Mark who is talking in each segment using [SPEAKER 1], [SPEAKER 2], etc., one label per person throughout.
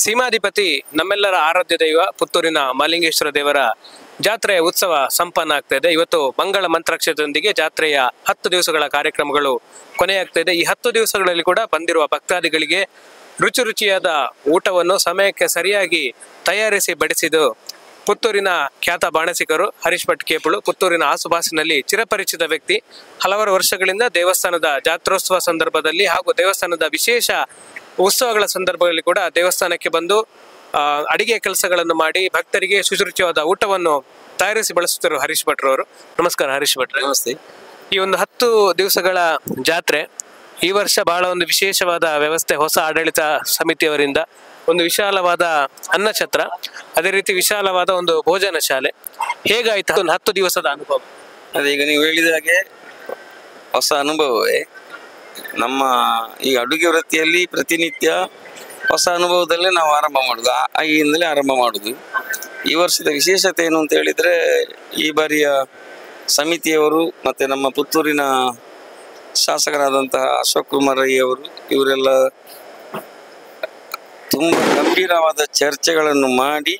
[SPEAKER 1] ಸೀಮಾಧಿಪತಿ ನಮ್ಮೆಲ್ಲರ ಆರಾಧ್ಯ ದೈವ ಪುತ್ತೂರಿನ ಮಹಾಲಿಂಗೇಶ್ವರ ದೇವರ ಜಾತ್ರೆಯ ಉತ್ಸವ ಸಂಪನ್ನ ಆಗ್ತಾ ಇದೆ. ಇವತ್ತು ಮಂಗಳ ಮಂತ್ರಾಕ್ಷತೆಯೊಂದಿಗೆ ಜಾತ್ರೆಯ 10 ದಿವಸಗಳ ಕಾರ್ಯಕ್ರಮಗಳು ಕೊನೆಯಾಗ್ತಾ ಇದೆ. ಈ 10 ದಿವಸಗಳಲ್ಲಿ ಕೂಡ ಬಂದಿರುವ ಭಕ್ತಾದಿಗಳಿಗೆ ರುಚಿಯಾದ ಊಟವನ್ನು ಸಮಯಕ್ಕೆ ಸರಿಯಾಗಿ ತಯಾರಿಸಿ ಬಡಿಸಿದ್ದು ಪುತ್ತೂರಿನ ಖ್ಯಾತ ಬಾಣಸಿಗರು ಹರೀಶ್ ಭಟ್ ಕೇಪುಳು. ಪುತ್ತೂರಿನ ಆಸುಪಾಸಿನಲ್ಲಿ ಚಿರಪರಿಚಿತ ವ್ಯಕ್ತಿ. ಹಲವಾರು ವರ್ಷಗಳಿಂದ ದೇವಸ್ಥಾನದ ಜಾತ್ರೋತ್ಸವ ಸಂದರ್ಭದಲ್ಲಿ ಹಾಗೂ ದೇವಸ್ಥಾನದ ವಿಶೇಷ ಉತ್ಸವಗಳ ಸಂದರ್ಭದಲ್ಲಿ ಕೂಡ ದೇವಸ್ಥಾನಕ್ಕೆ ಬಂದು ಅಡಿಗೆ ಕೆಲಸಗಳನ್ನು ಮಾಡಿ ಭಕ್ತರಿಗೆ ಶುಚಿರುಚಿಯಾದ ಊಟವನ್ನು ತಯಾರಿಸಿ ಬಳಸುತ್ತಿರುವ ಹರೀಶ್ ಭಟ್ರವರು. ನಮಸ್ಕಾರ ಹರೀಶ್ ಭಟ್ರೆ.
[SPEAKER 2] ನಮಸ್ತೆ.
[SPEAKER 1] ಈ ಒಂದು 10 ದಿವಸಗಳ ಜಾತ್ರೆ ಈ ವರ್ಷ ಬಹಳ ಒಂದು ವಿಶೇಷವಾದ ವ್ಯವಸ್ಥೆ, ಹೊಸ ಆಡಳಿತ ಸಮಿತಿಯವರಿಂದ ಒಂದು ವಿಶಾಲವಾದ ಅನ್ನಛತ್ರ, ಅದೇ ರೀತಿ ವಿಶಾಲವಾದ ಒಂದು ಭೋಜನ ಶಾಲೆ. ಹೇಗಾಯ್ತು ಒಂದು 10 ದಿವಸದ ಅನುಭವ?
[SPEAKER 2] ಅದೀಗ ನೀವು ಹೇಳಿದ ಹಾಗೆ ಹೊಸ ಅನುಭವವೇ. ನಮ್ಮ ಈ ಅಡುಗೆ ವೃತ್ತಿಯಲ್ಲಿ ಪ್ರತಿನಿತ್ಯ ಹೊಸ ಅನುಭವದಲ್ಲೇ ನಾವು ಆರಂಭ ಮಾಡುದು, ಆಗಿಂದಲೇ ಆರಂಭ ಮಾಡುದು. ಈ ವರ್ಷದ ವಿಶೇಷತೆ ಏನು ಅಂತ ಹೇಳಿದ್ರೆ, ಈ ಬಾರಿಯ ಸಮಿತಿಯವರು ಮತ್ತೆ ನಮ್ಮ ಪುತ್ತೂರಿನ ಶಾಸಕರಾದಂತಹ ಅಶೋಕ್ ಕುಮಾರ್ ರೈ ಅವರು ಇವರೆಲ್ಲ ತುಂಬ ಗಂಭೀರವಾದ ಚರ್ಚೆಗಳನ್ನು ಮಾಡಿ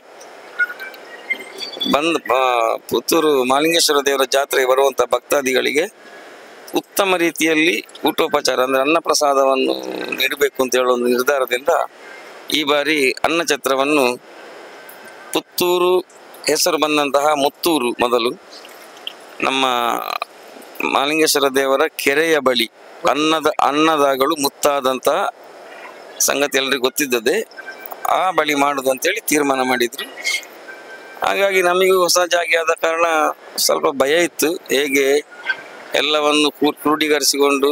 [SPEAKER 2] ಪುತ್ತೂರು ಮಹಾಲಿಂಗೇಶ್ವರ ದೇವರ ಜಾತ್ರೆಗೆ ಬರುವಂಥ ಭಕ್ತಾದಿಗಳಿಗೆ ಉತ್ತಮ ರೀತಿಯಲ್ಲಿ ಊಟೋಪಚಾರ ಅಂದರೆ ಅನ್ನಪ್ರಸಾದವನ್ನು ನೀಡಬೇಕು ಅಂತ ಹೇಳೋ ಒಂದು ನಿರ್ಧಾರದಿಂದ ಈ ಬಾರಿ ಅನ್ನಛತ್ರವನ್ನು ಪುತ್ತೂರು ಹೆಸರು ಬಂದಂತಹ ಮುತ್ತೂರು, ಮೊದಲು ನಮ್ಮ ಮಹಾಲಿಂಗೇಶ್ವರ ದೇವರ ಕೆರೆಯ ಬಳಿ ಅನ್ನದಾಗಳು ಮುತ್ತಾದಂತಹ ಸಂಗತಿ ಎಲ್ಲರಿಗೂ ಗೊತ್ತಿದ್ದದೆ, ಆ ಬಳಿ ಮಾಡುದು ಅಂತೇಳಿ ತೀರ್ಮಾನ ಮಾಡಿದ್ರು. ಹಾಗಾಗಿ ನಮಗೂ ಹೊಸ ಜಾಗ ಆದ ಕಾರಣ ಸ್ವಲ್ಪ ಭಯ ಇತ್ತು, ಹೇಗೆ ಎಲ್ಲವನ್ನು ಕ್ರೋಢೀಕರಿಸಿಕೊಂಡು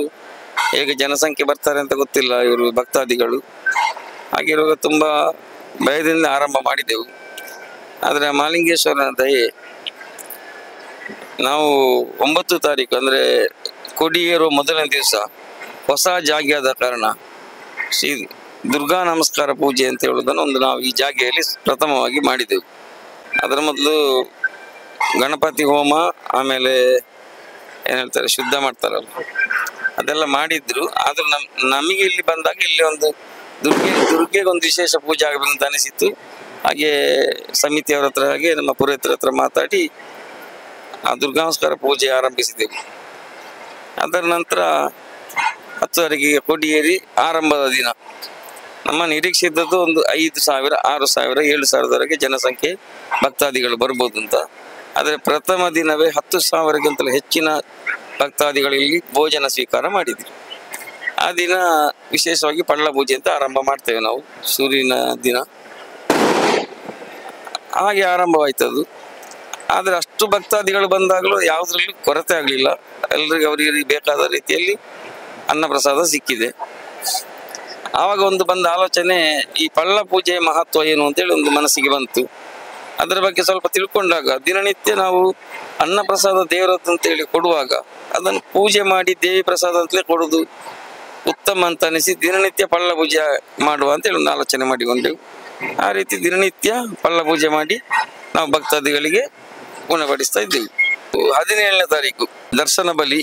[SPEAKER 2] ಹೇಗೆ ಜನಸಂಖ್ಯೆ ಬರ್ತಾರೆ ಅಂತ ಗೊತ್ತಿಲ್ಲ ಇವರು ಭಕ್ತಾದಿಗಳು. ಹಾಗಿರುವಾಗ ತುಂಬ ಭಯದಿಂದ ಆರಂಭ ಮಾಡಿದೆವು. ಆದರೆ ಮಹಾಲಿಂಗೇಶ್ವರನ ದಯೆ, ನಾವು 9 ತಾರೀಕು ಅಂದರೆ ಕೊಡಿಯೇರುವ ಮೊದಲನೇ ದಿವಸ ಹೊಸ ಜಾಗ ಆದ ಕಾರಣ ಶ್ರೀ ದುರ್ಗಾ ನಮಸ್ಕಾರ ಪೂಜೆ ಅಂತ ಹೇಳುವುದನ್ನು ನಾವು ಈ ಜಾಗೆಯಲ್ಲಿ ಪ್ರಥಮವಾಗಿ ಮಾಡಿದೆವು. ಅದರ ಮೊದಲು ಗಣಪತಿ ಹೋಮ, ಆಮೇಲೆ ಏನು ಹೇಳ್ತಾರೆ ಶುದ್ಧ ಮಾಡ್ತಾರಲ್ಲ, ಅದೆಲ್ಲ ಮಾಡಿದ್ರು. ಆದರೂ ನಮಗೆ ಇಲ್ಲಿ ಬಂದಾಗ ಇಲ್ಲಿ ಒಂದು ದುರ್ಗೆಗೆ ಒಂದು ವಿಶೇಷ ಪೂಜೆ ಆಗಬೇಕಂತ ಅನಿಸಿತ್ತು. ಹಾಗೆ ಸಮಿತಿಯವರ ಹತ್ರ ಹಾಗೆ ನಮ್ಮ ಪುರೋಹಿತರ ಹತ್ರ ಮಾತಾಡಿ ಆ ದುರ್ಗಾ ನಮಸ್ಕಾರ ಪೂಜೆ ಆರಂಭಿಸಿದೆವು. ಅದರ ನಂತರ 10 ತಾರೀಕಿಗೆ ಕೊಡಿಯೇರಿ ಆರಂಭದ ದಿನ. ನಮ್ಮ ನಿರೀಕ್ಷೆ ಇದ್ದದ್ದು ಒಂದು 5,000, 6,000, 7,000ವರೆಗೆ ಜನಸಂಖ್ಯೆ ಭಕ್ತಾದಿಗಳು ಬರ್ಬೋದು ಅಂತ. ಆದರೆ ಪ್ರಥಮ ದಿನವೇ 10,000ಗಿಂತಲೂ ಹೆಚ್ಚಿನ ಭಕ್ತಾದಿಗಳಲ್ಲಿ ಭೋಜನ ಸ್ವೀಕಾರ ಮಾಡಿದ್ವಿ. ಆ ದಿನ ವಿಶೇಷವಾಗಿ ಪಳ್ಳ ಪೂಜೆ ಅಂತ ಆರಂಭ ಮಾಡ್ತೇವೆ ನಾವು, ಸೂರ್ಯನ ದಿನ. ಹಾಗೆ ಆರಂಭವಾಯ್ತದು. ಆದರೆ ಅಷ್ಟು ಭಕ್ತಾದಿಗಳು ಬಂದಾಗಲೂ ಯಾವುದ್ರಲ್ಲೂ ಕೊರತೆ ಆಗಲಿಲ್ಲ. ಎಲ್ರಿಗೂ ಅವರಿಗೆ ಬೇಕಾದ ರೀತಿಯಲ್ಲಿ ಅನ್ನಪ್ರಸಾದ ಸಿಕ್ಕಿದೆ. ಆವಾಗ ಒಂದು ಬಂದ ಆಲೋಚನೆ, ಈ ಪಳ್ಳ ಪೂಜೆಯ ಮಹತ್ವ ಏನು ಅಂತೇಳಿ ಒಂದು ಮನಸ್ಸಿಗೆ ಬಂತು. ಅದರ ಬಗ್ಗೆ ಸ್ವಲ್ಪ ತಿಳ್ಕೊಂಡಾಗ ದಿನನಿತ್ಯ ನಾವು ಅನ್ನಪ್ರಸಾದ ದೇವರದ್ದು ಅಂತೇಳಿ ಕೊಡುವಾಗ ಅದನ್ನು ಪೂಜೆ ಮಾಡಿ ದೇವಿ ಪ್ರಸಾದ ಅಂತಲೇ ಕೊಡೋದು ಉತ್ತಮ ಅಂತ ಅನಿಸಿ ದಿನನಿತ್ಯ ಪಳ್ಳ ಪೂಜೆ ಮಾಡುವ ಅಂತೇಳಿ ಒಂದು ಆಲೋಚನೆ ಮಾಡಿಕೊಂಡೆವು. ಆ ರೀತಿ ದಿನನಿತ್ಯ ಪಳ್ಳ ಪೂಜೆ ಮಾಡಿ ನಾವು ಭಕ್ತಾದಿಗಳಿಗೆ ಗುಣಪಡಿಸ್ತಾ ಇದ್ದೆವು. 17ನೇ ತಾರೀಕು ದರ್ಶನ ಬಲಿ,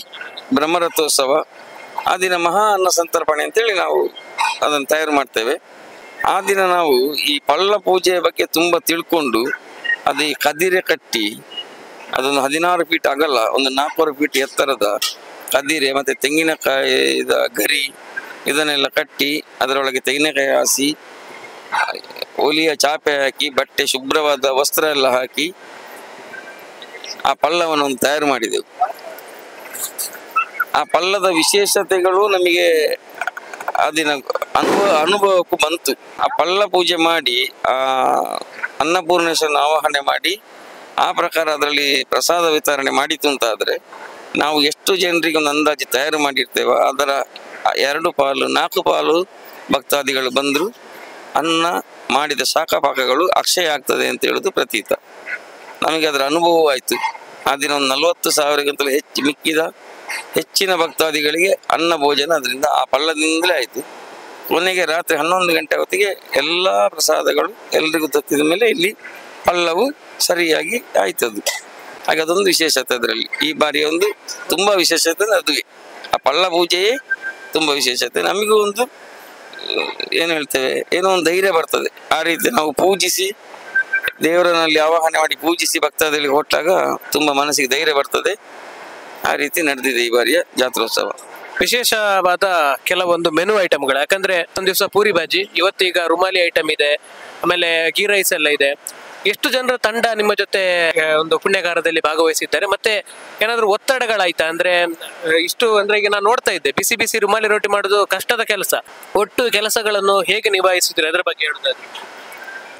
[SPEAKER 2] ಬ್ರಹ್ಮರಥೋತ್ಸವ. ಆ ದಿನ ಮಹಾ ಅನ್ನ ಸಂತರ್ಪಣೆ ಅಂತೇಳಿ ನಾವು ಅದನ್ನು ತಯಾರು ಮಾಡ್ತೇವೆ. ಆ ದಿನ ನಾವು ಈ ಪಳ್ಳ ಪೂಜೆಯ ಬಗ್ಗೆ ತುಂಬ ತಿಳ್ಕೊಂಡು ಅದು ಈ ಕದಿರೆ ಕಟ್ಟಿ, ಅದೊಂದು 16 ಫೀಟ್ ಅಗಲ, ಒಂದು 4 ಫೀಟ್ ಎತ್ತರದ ಕದಿರೆ ಮತ್ತು ತೆಂಗಿನಕಾಯಿ ಗರಿ ಇದನ್ನೆಲ್ಲ ಕಟ್ಟಿ ಅದರೊಳಗೆ ತೆಂಗಿನಕಾಯಿ ಹಾಸಿ ಒಲಿಯ ಚಾಪೆ ಹಾಕಿ ಬಟ್ಟೆ ಶುಭ್ರವಾದ ವಸ್ತ್ರ ಎಲ್ಲ ಹಾಕಿ ಆ ಪಲ್ಲವನ್ನು ತಯಾರು ಮಾಡಿದೆವು. ಆ ಪಲ್ಲದ ವಿಶೇಷತೆಗಳು ನಮಗೆ ಆ ದಿನ ಅನುಭವಕ್ಕೂ ಬಂತು. ಆ ಪಲ್ಲ ಪೂಜೆ ಮಾಡಿ ಆ ಅನ್ನಪೂರ್ಣೇಶ್ವರನ ಆವಾಹನೆ ಮಾಡಿ ಆ ಪ್ರಕಾರ ಅದರಲ್ಲಿ ಪ್ರಸಾದ ವಿತರಣೆ ಮಾಡಿತು ಅಂತಾದರೆ ನಾವು ಎಷ್ಟು ಜನರಿಗೆ ಒಂದು ಅಂದಾಜು ತಯಾರು ಮಾಡಿರ್ತೇವೆ ಅದರ 2 ಪಾಲು 4 ಪಾಲು ಭಕ್ತಾದಿಗಳು ಬಂದರು ಅನ್ನ ಮಾಡಿದ ಶಾಖಪಾಕಗಳು ಅಕ್ಷಯ ಆಗ್ತದೆ ಅಂತ ಹೇಳೋದು ಪ್ರತೀತ. ನಮಗೆ ಅದರ ಅನುಭವವಾಯಿತು. ಆ ದಿನ ಒಂದು 40,000ಗಿಂತಲೂ ಹೆಚ್ಚಿನ ಭಕ್ತಾದಿಗಳಿಗೆ ಅನ್ನ ಭೋಜನ ಅದರಿಂದ ಆ ಪಳ್ಳದಿಂದಲೇ ಆಯಿತು. ಕೊನೆಗೆ ರಾತ್ರಿ 11 ಗಂಟೆ ಹೊತ್ತಿಗೆ ಎಲ್ಲ ಪ್ರಸಾದಗಳು ಎಲ್ರಿಗೂ ತತ್ತಿದ ಮೇಲೆ ಇಲ್ಲಿ ಪಲ್ಲವು ಸರಿಯಾಗಿ ಆಯ್ತದು. ಹಾಗೆ ಅದೊಂದು ವಿಶೇಷತೆ ಅದರಲ್ಲಿ. ಈ ಬಾರಿ ಒಂದು ತುಂಬ ವಿಶೇಷತೆ ಅದುವೇ, ಆ ಪಳ್ಳ ಪೂಜೆಯೇ ತುಂಬ ವಿಶೇಷತೆ. ನಮಗೂ ಒಂದು ಏನು ಹೇಳ್ತೇವೆ, ಏನೋ ಒಂದು ಧೈರ್ಯ ಬರ್ತದೆ. ಆ ರೀತಿ ನಾವು ಪೂಜಿಸಿ ದೇವರನಲ್ಲಿ ಆವಾಹನೆ ಮಾಡಿ ಪೂಜಿಸಿ ಭಕ್ತಾದಿಗಳಿಗೆ ಕೊಟ್ಟಾಗ ತುಂಬಾ ಮನಸ್ಸಿಗೆ ಧೈರ್ಯ ಬರ್ತದೆ. ಆ ರೀತಿ ನಡೆದಿದೆ ಈ ಬಾರಿಯ ಜಾತ್ರೋತ್ಸವ.
[SPEAKER 1] ವಿಶೇಷವಾದ ಕೆಲವೊಂದು ಮೆನು ಐಟಮ್ಗಳು, ಯಾಕಂದ್ರೆ ಒಂದ್ ದಿವಸ ಪೂರಿ ಭಾಜಿ, ಇವತ್ತೀಗ ರುಮಾಲಿ ಐಟಮ್ ಇದೆ, ಆಮೇಲೆ ಗೀ ರೈಸ್ ಎಲ್ಲ ಇದೆ. ಎಷ್ಟು ಜನರ ತಂಡ ನಿಮ್ಮ ಜೊತೆ ಒಂದು ಪುಣ್ಯಕಾರದಲ್ಲಿ ಭಾಗವಹಿಸಿದ್ದಾರೆ? ಮತ್ತೆ ಏನಾದ್ರು ಒತ್ತಡಗಳಾಯ್ತಾ? ಅಂದ್ರೆ ಇಷ್ಟು ಅಂದ್ರೆ ಈಗ ನಾನು ನೋಡ್ತಾ ಇದ್ದೆ, ಬಿಸಿ ಬಿಸಿ ರುಮಾಲಿ ರೊಟ್ಟಿ ಮಾಡೋದು ಕಷ್ಟದ ಕೆಲಸ. ಒಟ್ಟು ಕೆಲಸಗಳನ್ನು ಹೇಗೆ ನಿಭಾಯಿಸಿದ್ರೆ ಅದರ ಬಗ್ಗೆ ಹೇಳುದಾದ್ರೆ?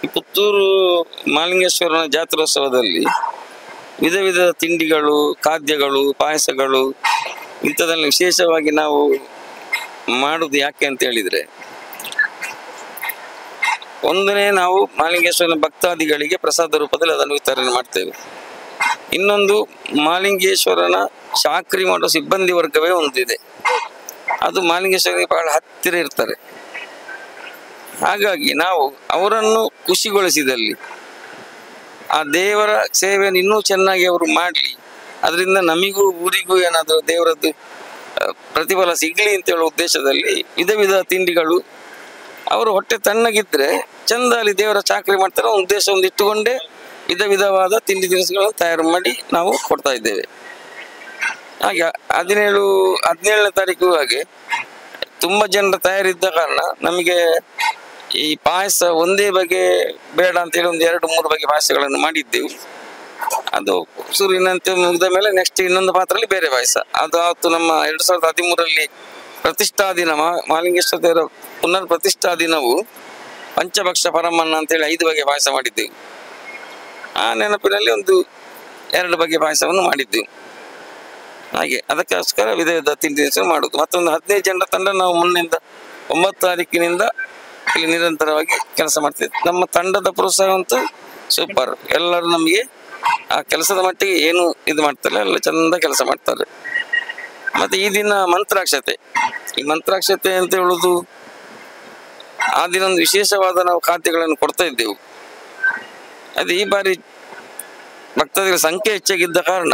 [SPEAKER 2] ಈ ಪುತ್ತೂರು ಮಹಾಲಿಂಗೇಶ್ವರನ ಜಾತ್ರೋತ್ಸವದಲ್ಲಿ ವಿಧ ವಿಧ ತಿಂಡಿಗಳು, ಖಾದ್ಯಗಳು, ಪಾಯಸಗಳು ಇಂಥದ್ದೆಲ್ಲ ವಿಶೇಷವಾಗಿ ನಾವು ಮಾಡುದು ಯಾಕೆ ಅಂತ ಹೇಳಿದ್ರೆ, ಒಂದನೇ ನಾವು ಮಹಾಲಿಂಗೇಶ್ವರನ ಭಕ್ತಾದಿಗಳಿಗೆ ಪ್ರಸಾದ ರೂಪದಲ್ಲಿ ಅದನ್ನು ವಿತರಣೆ ಮಾಡ್ತೇವೆ. ಇನ್ನೊಂದು ಮಹಾಲಿಂಗೇಶ್ವರನ ಚಾಕ್ರಿ ಮಾಡುವ ಸಿಬ್ಬಂದಿ ವರ್ಗವೇ ಒಂದಿದೆ, ಅದು ಮಹಾಲಿಂಗೇಶ್ವರನಿಗೆ ಬಹಳ ಹತ್ತಿರ ಇರ್ತಾರೆ. ಹಾಗಾಗಿ ನಾವು ಅವರನ್ನು ಖುಷಿಗೊಳಿಸಿದಲ್ಲಿ ಆ ದೇವರ ಸೇವೆಯನ್ನು ಇನ್ನೂ ಚೆನ್ನಾಗಿ ಅವರು ಮಾಡಲಿ, ಅದರಿಂದ ನಮಿಗೂ ಊರಿಗೂ ಏನಾದರೂ ದೇವರದ್ದು ಪ್ರತಿಫಲ ಸಿಗಲಿ ಅಂತ ಹೇಳುವ ಉದ್ದೇಶದಲ್ಲಿ ವಿಧ ವಿಧ ತಿಂಡಿಗಳು, ಅವರು ಹೊಟ್ಟೆ ತಣ್ಣಗಿದ್ರೆ ಚಂದ ಅಲ್ಲಿ ದೇವರ ಚಾಕರಿ ಮಾಡ್ತಾರೆ ಒಂದು ಉದ್ದೇಶ ಒಂದು ಇಟ್ಟುಕೊಂಡೇ ವಿಧ ವಿಧವಾದ ತಿಂಡಿ ತಿನಿಸುಗಳನ್ನು ತಯಾರು ಮಾಡಿ ನಾವು ಕೊಡ್ತಾ ಇದ್ದೇವೆ. ಹಾಗೆ 17ನೇ ತಾರೀಕು ಹಾಗೆ ತುಂಬ ಜನರ ತಯಾರಿದ್ದ ಕಾರಣ ನಮಗೆ ಈ ಪಾಯಸ ಒಂದೇ ಬಗೆ ಬೇಡ ಅಂತೇಳಿ ಒಂದು 2-3 ಬಗೆ ಪಾಯಸಗಳನ್ನು ಮಾಡಿದ್ದೆವು. ಅದು ಸೂರ್ಯನಂತೆ ಮುಗಿದ ಮೇಲೆ ನೆಕ್ಸ್ಟ್ ಇನ್ನೊಂದು ಪಾತ್ರೆಯಲ್ಲಿ ಬೇರೆ ಪಾಯಸ. ಅದು ಅವತ್ತು ನಮ್ಮ 2013ರಲ್ಲಿ ಪ್ರತಿಷ್ಠಾ ದಿನ ಮಹಾಲಿಂಗೇಶ್ವರ ದೇವರ ಪುನರ್ ಪ್ರತಿಷ್ಠಾ ದಿನವು ಪಂಚಭಕ್ಷ ಪರಮನ್ನ ಅಂತೇಳಿ 5 ಬಗೆ ಪಾಯಸ ಮಾಡಿದ್ದೆವು. ಆ ನೆನಪಿನಲ್ಲಿ ಒಂದು 2 ಬಗೆ ಪಾಯಸವನ್ನು ಮಾಡಿದ್ದೆವು. ಹಾಗೆ ಅದಕ್ಕೋಸ್ಕರ ವಿಧ ವಿಧ ತಿಂಡಿ ಮಾಡುದು. ಮತ್ತೊಂದು 15 ಜನರ ತಂಡ ನಾವು ಮುನ್ನಿಂದ 9 ತಾರೀಕಿನಿಂದ ಇಲ್ಲಿ ನಿರಂತರವಾಗಿ ಕೆಲಸ ಮಾಡ್ತಿದ್ವಿ. ನಮ್ಮ ತಂಡದ ಪ್ರೋತ್ಸಾಹ ಅಂತೂ ಸೂಪರ್. ಎಲ್ಲರೂ ನಮಗೆ ಆ ಕೆಲಸದ ಮಟ್ಟಿಗೆ ಏನು ಇದು ಮಾಡ್ತಾರೆ, ಎಲ್ಲ ಚಂದ ಕೆಲಸ ಮಾಡ್ತಾರೆ. ಮತ್ತೆ ಈ ದಿನ ಮಂತ್ರಾಕ್ಷತೆ, ಈ ಮಂತ್ರಾಕ್ಷತೆ ಅಂತ ಹೇಳುದು ಆ ದಿನ ಒಂದು ವಿಶೇಷವಾದ ನಾವು ಖಾದ್ಯಗಳನ್ನು ಕೊಡ್ತಾ ಇದ್ದೆವು. ಅದು ಈ ಬಾರಿ ಭಕ್ತಾದಿಗಳ ಸಂಖ್ಯೆ ಹೆಚ್ಚಾಗಿದ್ದ ಕಾರಣ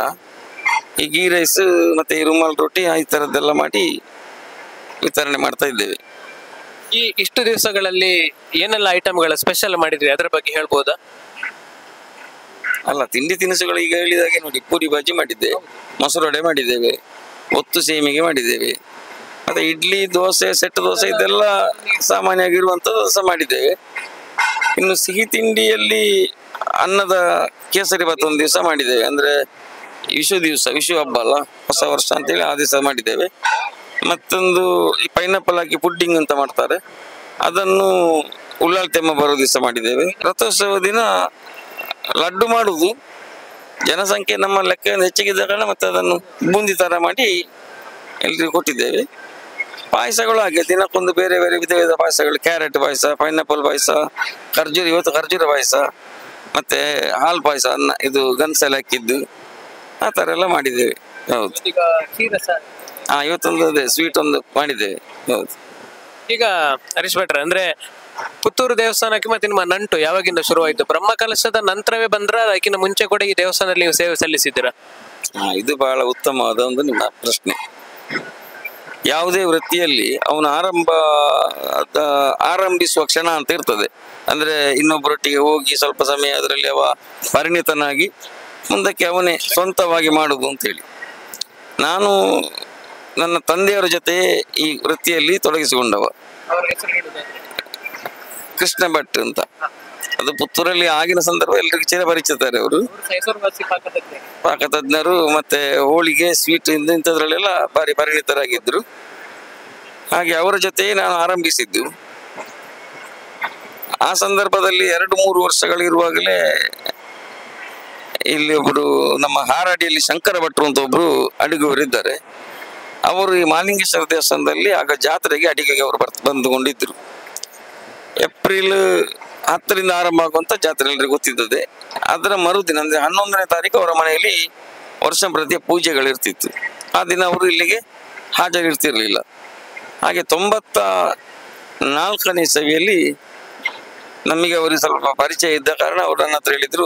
[SPEAKER 2] ಈ ಗೀ ರೈಸ್ ಮತ್ತೆ ಈ ರುಮಾಲ್ ರೊಟ್ಟಿ ಈ ತರದ್ದೆಲ್ಲ ಮಾಡಿ ವಿತರಣೆ ಮಾಡ್ತಾ ಇದ್ದೇವೆ.
[SPEAKER 1] ಈ ಇಷ್ಟು ದಿವಸಗಳಲ್ಲಿ ಏನೆಲ್ಲ ಐಟಮ್ಗಳ ಸ್ಪೆಷಲ್ ಮಾಡಿದ್ರಿ, ಅದರ ಬಗ್ಗೆ ಹೇಳ್ಬೋದಾ?
[SPEAKER 2] ಅಲ್ಲ, ತಿಂಡಿ ತಿನಿಸುಗಳು ಈಗ ಹೇಳಿದಾಗೆ ನೋಡಿ, ಪೂರಿ ಭಾಜಿ ಮಾಡಿದ್ದೇವೆ, ಮೊಸರೊಡೆ ಮಾಡಿದ್ದೇವೆ, ಒತ್ತು ಸೇಮಿಗೆ ಮಾಡಿದ್ದೇವೆ, ಮತ್ತೆ ಇಡ್ಲಿ, ದೋಸೆ, ಸೆಟ್ ದೋಸೆ ಇದೆಲ್ಲ ಸಾಮಾನ್ಯವಾಗಿರುವಂಥದ್ದು ಸಹ ಮಾಡಿದ್ದೇವೆ. ಇನ್ನು ಸಿಹಿ ತಿಂಡಿಯಲ್ಲಿ ಅನ್ನದ ಕೇಸರಿ ಭಾತ್ ಒಂದು ದಿವಸ ಮಾಡಿದ್ದೇವೆ. ಅಂದ್ರೆ ವಿಷು ಹಬ್ಬ ಅಲ್ಲ, ಹೊಸ ವರ್ಷ ಅಂತೇಳಿ ಆ ದಿವಸ ಮಾಡಿದ್ದೇವೆ. ಮತ್ತೊಂದು ಈ ಪೈನಾಪಲ್ ಹಾಕಿ ಪುಡ್ಡಿಂಗ್ ಅಂತ ಮಾಡ್ತಾರೆ, ಅದನ್ನು ಉಳ್ಳಾಲ್ ತೆಮ್ಮ ಬರೋ ದಿವಸ ಮಾಡಿದ್ದೇವೆ. ರಥೋತ್ಸವ ದಿನ ಲಡ್ಡು ಮಾಡುದು, ಜನಸಂಖ್ಯೆ ನಮ್ಮ ಲೆಕ್ಕ ಹೆಚ್ಚಿಗಿದ್ದ ಕಾರಣ ಮತ್ತೆ ಅದನ್ನು ಬೂಂದಿ ತರ ಮಾಡಿ ಎಲ್ರಿಗೂ ಕೊಟ್ಟಿದ್ದೇವೆ. ಪಾಯಸಗಳು ಹಾಗೆ ದಿನಕ್ಕೊಂದು ಬೇರೆ ಬೇರೆ ವಿಧ ವಿಧ ಪಾಯಸಗಳು, ಕ್ಯಾರೆಟ್ ಪಾಯಸ, ಪೈನಾಪಲ್ ಪಾಯಸ, ಇವತ್ತು ಖರ್ಜೂರ ಪಾಯಸ, ಮತ್ತೆ ಹಾಲು ಪಾಯಸ, ಇದು ಗನ್ಸೆಲ್ಲ ಹಾಕಿದ್ದು, ಆ ತರ ಎಲ್ಲ ಮಾಡಿದ್ದೇವೆ. ಹೌದು, ಇವತ್ತೊಂದು ಅದೇ ಸ್ವೀಟ್ ಒಂದು ಮಾಡಿದ್ದೇವೆ. ಹೌದು.
[SPEAKER 1] ಈಗ ಹರೀಶ್ ಭಟ್ರೆ, ಅಂದ್ರೆ ಪುತ್ತೂರು ದೇವಸ್ಥಾನಕ್ಕೆ ಮತ್ತೆ ನಿಮ್ಮ ನಂಟು ಯಾವಾಗಿಂದ ಶುರುವಾಯಿತು? ಬ್ರಹ್ಮ ಕಲಶದ ನಂತರವೇ ಬಂದ್ರ, ಅದಕ್ಕಿಂತ ಮುಂಚೆ ಕೂಡ ಈ ದೇವಸ್ಥಾನದಲ್ಲಿ ನೀವು ಸೇವೆ ಸಲ್ಲಿಸಿದ್ದೀರಾ?
[SPEAKER 2] ಇದು ಬಹಳ ಉತ್ತಮವಾದ ಒಂದು ನಿಮ್ಮ ಪ್ರಶ್ನೆ. ಯಾವುದೇ ವೃತ್ತಿಯಲ್ಲಿ ಅವನು ಆರಂಭಿಸುವ ಕ್ಷಣ ಅಂತ ಇರ್ತದೆ. ಅಂದ್ರೆ ಇನ್ನೊಬ್ಬರೊಟ್ಟಿಗೆ ಹೋಗಿ ಸ್ವಲ್ಪ ಸಮಯ ಅದರಲ್ಲಿ ಅವ ಪರಿಣಿತನಾಗಿ ಮುಂದಕ್ಕೆ ಅವನೇ ಸ್ವಂತವಾಗಿ ಮಾಡುದು ಅಂತೇಳಿ. ನಾನು ನನ್ನ ತಂದೆಯವರ ಜೊತೆ ಈ ವೃತ್ತಿಯಲ್ಲಿ ತೊಡಗಿಸಿಕೊಂಡವ. ಕೃಷ್ಣ ಭಟ್ ಅಂತ, ಅದು ಪುತ್ತೂರಲ್ಲಿ ಆಗಿನ ಸಂದರ್ಭ ಎಲ್ಲರಿಗೂ ಚಿರಪರಿಚಿತಾರೆ. ಅವರು ಪಾಕತಜ್ಞರು, ಮತ್ತೆ ಹೋಳಿಗೆ, ಸ್ವೀಟ್ ಇಂಥದ್ರಲ್ಲೆಲ್ಲ ಭಾರಿ ಪರಿಣಿತರಾಗಿದ್ರು. ಹಾಗೆ ಅವರ ಜೊತೆ ನಾನು ಆರಂಭಿಸಿದ್ದು. ಆ ಸಂದರ್ಭದಲ್ಲಿ 2-3 ವರ್ಷಗಳಿರುವಾಗಲೇ ಇಲ್ಲಿ ಒಬ್ರು ನಮ್ಮ ಹಾರಾಡಿಯಲ್ಲಿ ಶಂಕರ ಭಟ್ರು ಅಂತ ಒಬ್ರು ಅಡಿಗೆಯವರಿದ್ದಾರೆ. ಅವರು ಈ ಮಹಾಲಿಂಗೇಶ್ವರ ದೇವಸ್ಥಾನದಲ್ಲಿ ಆಗ ಜಾತ್ರೆಗೆ ಅಡಿಗೆಗೆ ಅವರು ಬಂದುಕೊಂಡಿದ್ರು. ಏಪ್ರಿಲ್ 10ರಿಂದ ಆರಂಭ ಆಗುವಂತ ಜಾತ್ರೆ ಎಲ್ಲರಿಗೂ ಗೊತ್ತಿದ್ದದೆ. ಅದರ ಮರುದಿನ ಅಂದ್ರೆ 11ನೇ ತಾರೀಕು ಅವರ ಮನೆಯಲ್ಲಿ ವರ್ಷ ಪ್ರತಿಯ ಪೂಜೆಗಳಿರ್ತಿತ್ತು. ಆ ದಿನ ಅವರು ಇಲ್ಲಿಗೆ ಹಾಜರಿರ್ತಿರ್ಲಿಲ್ಲ. ಹಾಗೆ 94ನೇ ಇಸವಿಯಲ್ಲಿ ನಮಗೆ ಅವರಿಗೆ ಸ್ವಲ್ಪ ಪರಿಚಯ ಇದ್ದ ಕಾರಣ ಅವರು ನನ್ನ ಹತ್ರ ಹೇಳಿದ್ರು,